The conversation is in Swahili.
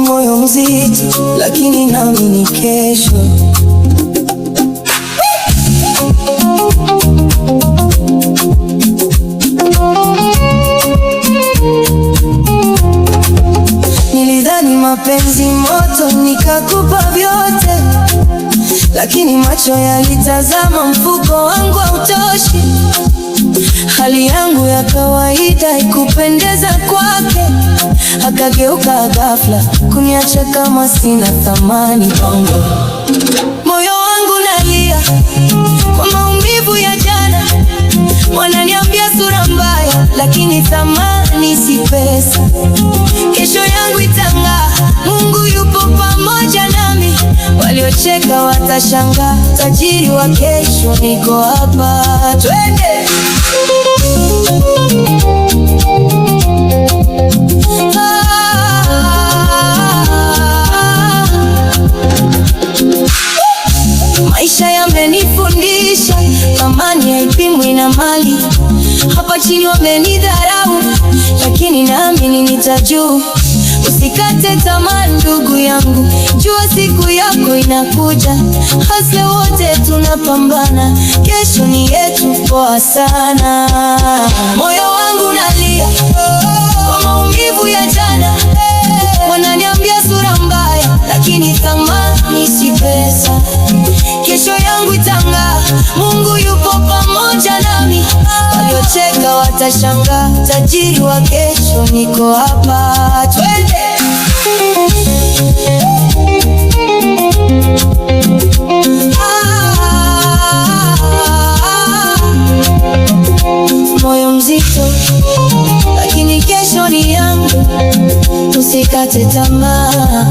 Moyo mzito lakini naamini kesho. Nilidhani mapenzi moto nikakupa vyote, lakini macho yalitazama mfuko wangu hautoshi. Hali yangu ya kawaida ikupendeza kwake, akageuka ghafla kuniacha kama sina thamani bongo. Moyo wangu nalia kwa maumivu ya jana, wananiambia sura mbaya lakini thamani si pesa. Kesho yangu itang'aa, Mungu yupo pamoja nami. Waliocheka watashangaa, tajiri wa kesho niko hapa. Twende! Maisha yamenifundisha thamani haipimwi na mali. Hapa chini wamenidharau, lakini naamini nitajua. Usikate tamaa ndugu yangu, jua siku yako inakuja. Hasa wote tunapambana, kesho ni yetu. Poa sana. Moyo wangu nalia kwa maumivu ya jana, wananiambia sura mbaya lakini thamani si pesa. Kesho yangu itang'aa, Mungu yupo pamoja nami. Waliocheka watashangaa, tajiri wa kesho niko hapa. Twende! Moyo mzito lakini kesho ni yangu, usikate tamaa.